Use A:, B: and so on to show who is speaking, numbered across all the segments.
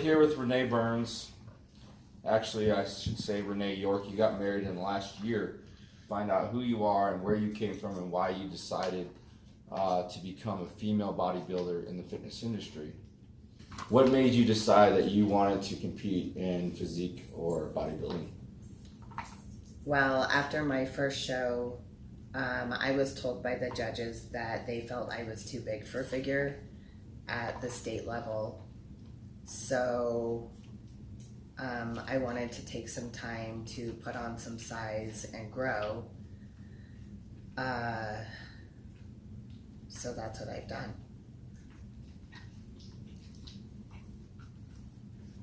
A: here with Renee Burns. Actually, I should say Renee York. You got married in the last year. Find out who you are and where you came from and why you decided to become a female bodybuilder in the fitness industry. What made you decide that you wanted to compete in physique or bodybuilding?
B: Well, after my first show, I was told by the judges that they felt I was too big for figure at the state level. So I wanted to take some time to put on some size and grow. So that's what I've done.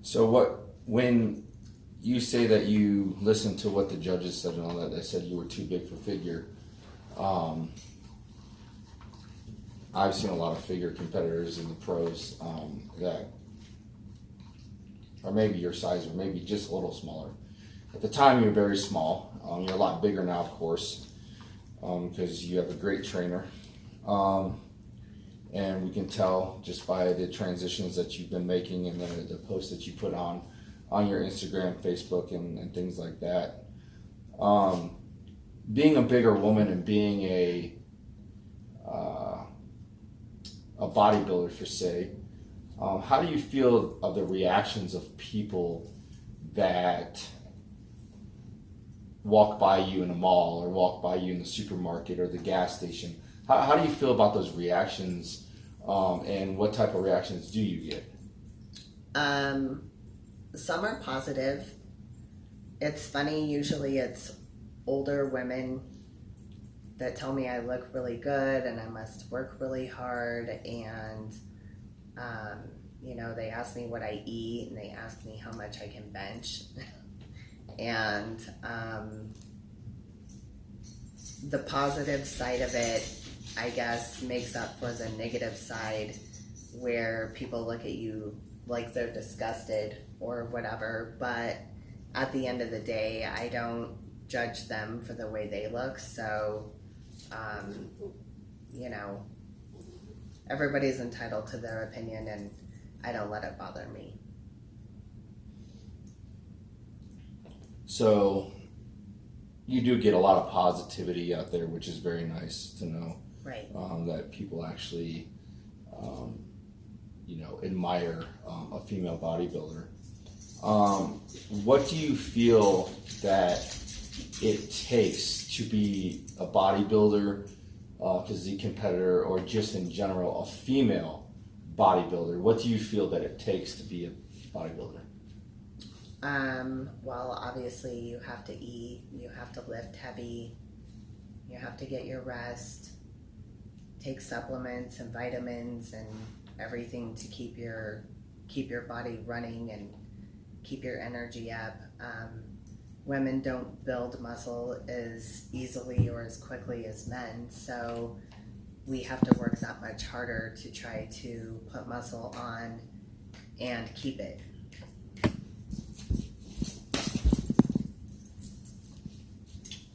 A: So when you say that you listened to what the judges said and all that, they said you were too big for figure. I've seen a lot of figure competitors in the pros that are maybe your size or maybe just a little smaller. At the time, you were very small. You're a lot bigger now, of course, because you have a great trainer. And we can tell just by the transitions that you've been making and the posts that you put on your Instagram, Facebook, and things like that. Being a bigger woman and being a bodybuilder, per se, how do you feel of the reactions of people that walk by you in a mall or walk by you in the supermarket or the gas station? How do you feel about those reactions, and what type of reactions do you get?
B: Some are positive. It's funny, usually it's older women that tell me I look really good and I must work really hard, and they ask me what I eat and they ask me how much I can bench. And the positive side of it, I guess, makes up for the negative side where people look at you like they're disgusted or whatever. But at the end of the day, I don't judge them for the way they look. So, everybody's entitled to their opinion, and I don't let it bother me.
A: So you do get a lot of positivity out there, which is very nice to know.
B: Right.
A: That people actually, admire a female bodybuilder. What do you feel that it takes to be a bodybuilder, physique competitor, or just in general a female bodybuilder? What do you feel that it takes to be a bodybuilder?
B: Well, obviously you have to eat, you have to lift heavy, you have to get your rest, take supplements and vitamins and everything to keep your body running and keep your energy up. Women don't build muscle as easily or as quickly as men, so we have to work that much harder to try to put muscle on and keep it.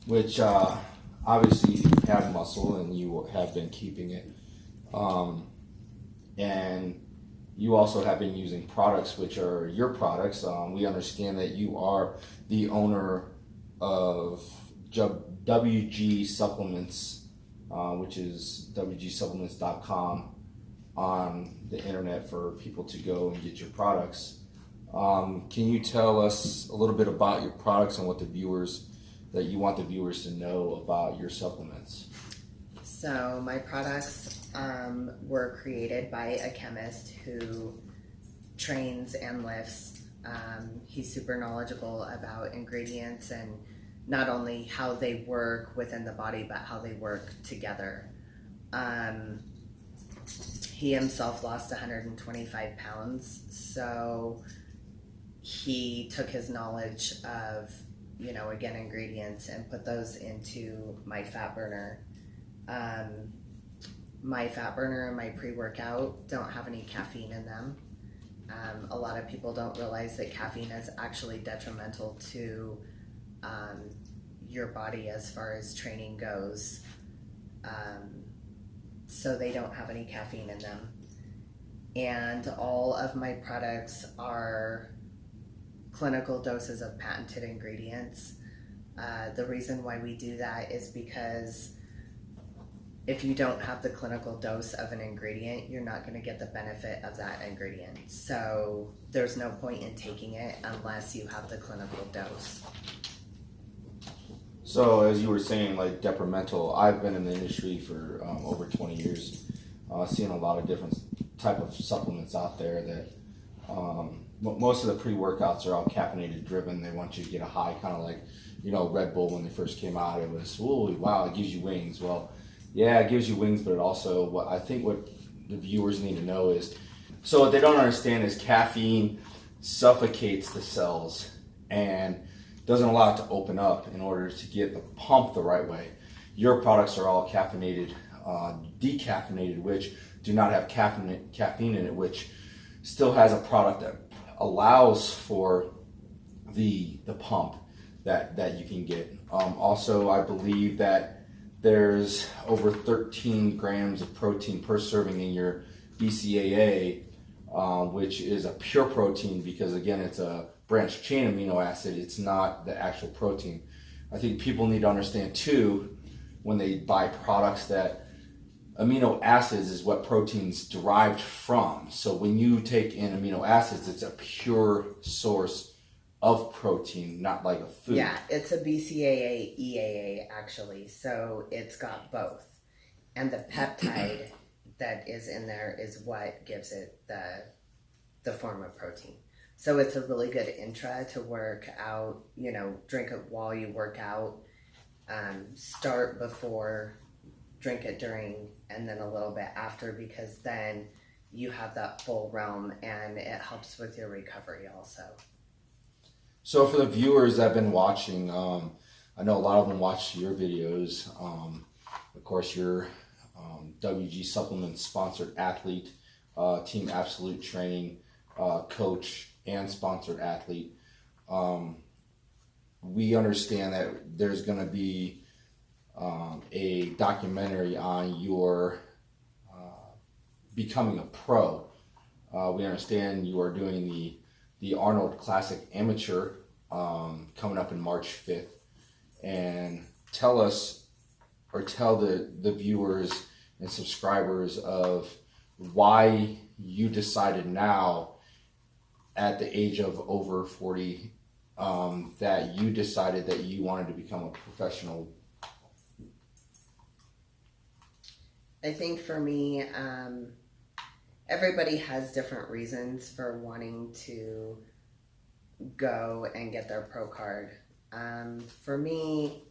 A: Which obviously you have muscle and you have been keeping it. And you also have been using products which are your products. We understand that you are the owner of WG Supplements, which is WGSupplements.com on the internet for people to go and get your products. Can you tell us a little bit about your products and what that you want the viewers to know about your supplements?
B: So my products were created by a chemist who trains and lifts. He's super knowledgeable about ingredients and not only how they work within the body, but how they work together. He himself lost 125 pounds, so he took his knowledge of ingredients and put those into my fat burner. My fat burner and my pre-workout don't have any caffeine in them. A lot of people don't realize that caffeine is actually detrimental to your body as far as training goes. So they don't have any caffeine in them. and all of my products are clinical doses of patented ingredients. The reason why we do that is because if you don't have the clinical dose of an ingredient, you're not going to get the benefit of that ingredient. So there's no point in taking it unless you have the clinical dose.
A: So as you were saying, like detrimental, I've been in the industry for over 20 years, seeing a lot of different type of supplements out there that most of the pre-workouts are all caffeinated driven. They want you to get a high, kind of like, Red Bull when they first came out. It was, oh, wow, it gives you wings. Well, yeah, it gives you wings, but it also, what the viewers need to know is, so what they don't understand is caffeine suffocates the cells and doesn't allow it to open up in order to get the pump the right way. Your products are all caffeinated, decaffeinated, which do not have caffeine in it, which still has a product that allows for the pump that you can get. Also, I believe that there's over 13 grams of protein per serving in your BCAA, which is a pure protein because, again, it's a branched chain amino acid. It's not the actual protein. I think people need to understand, too, when they buy products, that amino acids is what protein's derived from. So when you take in amino acids, it's a pure source of protein, not like a food.
B: Yeah, it's a BCAA EAA actually, so it's got both. And the peptide that is in there is what gives it the form of protein. So it's a really good intra to work out, drink it while you work out, start before, drink it during, and then a little bit after, because then you have that full realm and it helps with your recovery also.
A: So for the viewers that have been watching, I know a lot of them watch your videos. Of course, you're WG Supplements sponsored athlete, Team Absolute Training coach, and sponsored athlete. We understand that there's going to be a documentary on your becoming a pro. We understand you are doing the Arnold Classic Amateur coming up in March 5th. And tell the viewers and subscribers of why you decided now at the age of over 40 that you decided that you wanted to become a professional.
B: I think for me, everybody has different reasons for wanting to go and get their pro card. For me,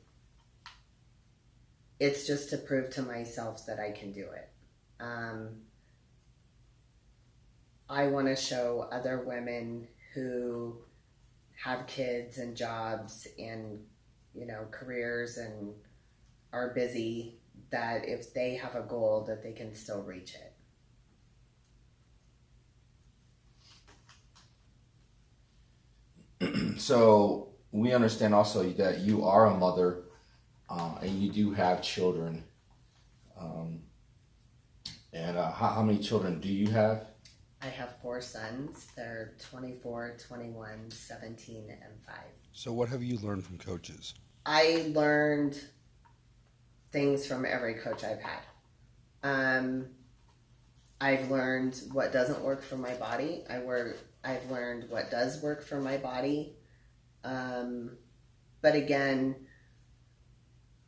B: it's just to prove to myself that I can do it. I want to show other women who have kids and jobs and, careers and are busy, that if they have a goal, that they can still reach it.
A: So we understand also that you are a mother and you do have children. And how many children do you have?
B: I have 4 sons. They're 24, 21, 17, and 5.
C: So what have you learned from coaches?
B: I learned things from every coach I've had. I've learned what doesn't work for my body. I've learned what does work for my body. But again,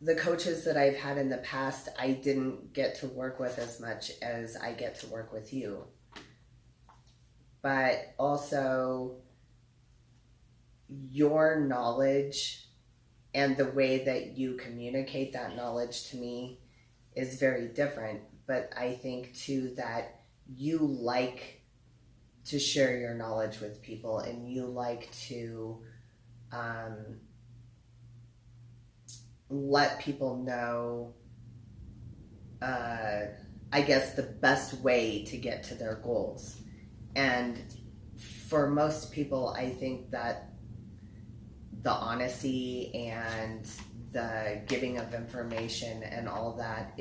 B: the coaches that I've had in the past, I didn't get to work with as much as I get to work with you. But also, your knowledge and the way that you communicate that knowledge to me is very different. But I think too that you like to share your knowledge with people, and you like to let people know, I guess, the best way to get to their goals. And for most people, I think that the honesty and the giving of information and all that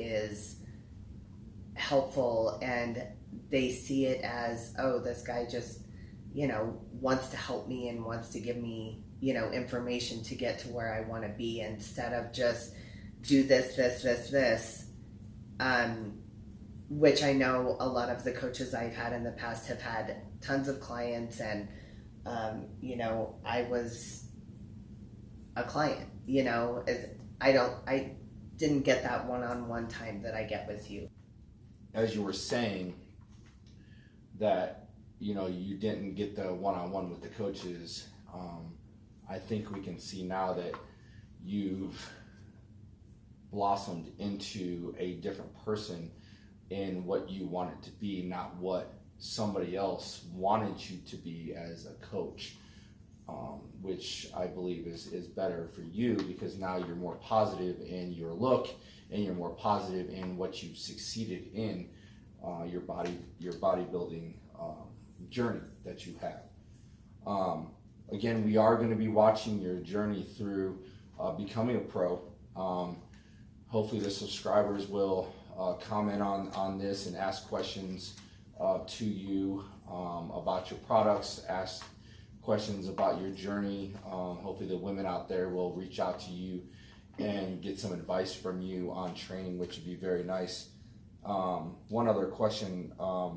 B: helpful, and they see it as, oh, this guy just, wants to help me and wants to give me, information to get to where I want to be, instead of just do this, which I know a lot of the coaches I've had in the past have had tons of clients, and, I was a client, I didn't get that one-on-one time that I get with you.
A: As you were saying that, you didn't get the one-on-one with the coaches, I think we can see now that you've blossomed into a different person in what you wanted to be, not what somebody else wanted you to be as a coach, which I believe is better for you, because now you're more positive in your look and you're more positive in what you've succeeded in your bodybuilding journey that you have. Again, we are going to be watching your journey through becoming a pro. Hopefully the subscribers will comment on this and ask questions to you about your products, ask questions about your journey. Hopefully the women out there will reach out to you and get some advice from you on training, which would be very nice. One other question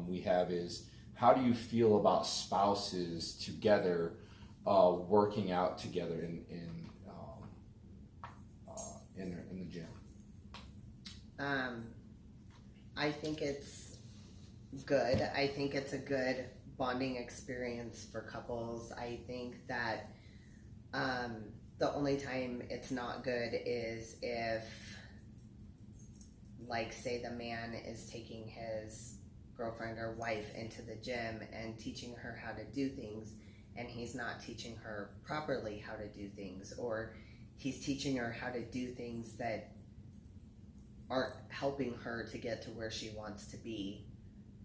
A: we have is, how do you feel about spouses together working out together in the gym?
B: I think it's good. I think it's a good bonding experience for couples. I think that the only time it's not good is if, like, say the man is taking his girlfriend or wife into the gym and teaching her how to do things, and he's not teaching her properly how to do things, or he's teaching her how to do things that aren't helping her to get to where she wants to be.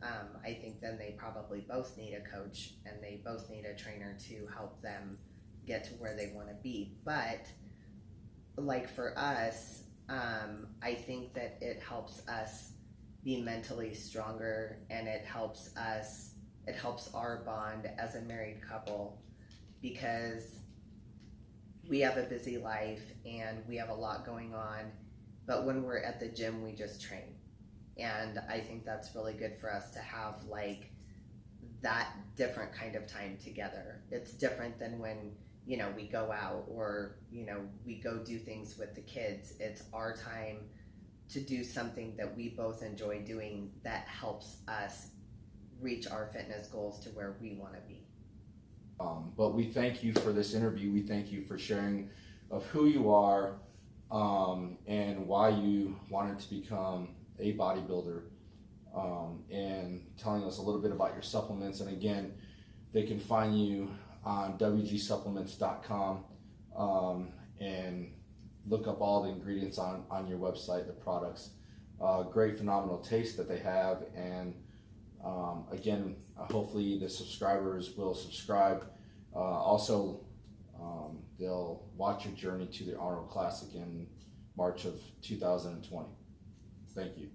B: I think then they probably both need a coach, and they both need a trainer to help them get to where they want to be. But like for us, I think that it helps us be mentally stronger, and it helps our bond as a married couple, because we have a busy life and we have a lot going on, but when we're at the gym, we just train. And I think that's really good for us to have like that different kind of time together. It's different than when, we go out, or, we go do things with the kids. It's our time to do something that we both enjoy doing that helps us reach our fitness goals to where we want to be.
A: But we thank you for this interview. We thank you for sharing of who you are and why you wanted to become a bodybuilder, and telling us a little bit about your supplements. And again, they can find you on wgsupplements.com and look up all the ingredients on your website, the products. Great, phenomenal taste that they have. And again, hopefully the subscribers will subscribe. Also, they'll watch your journey to the Arnold Classic in March of 2020. Thank you.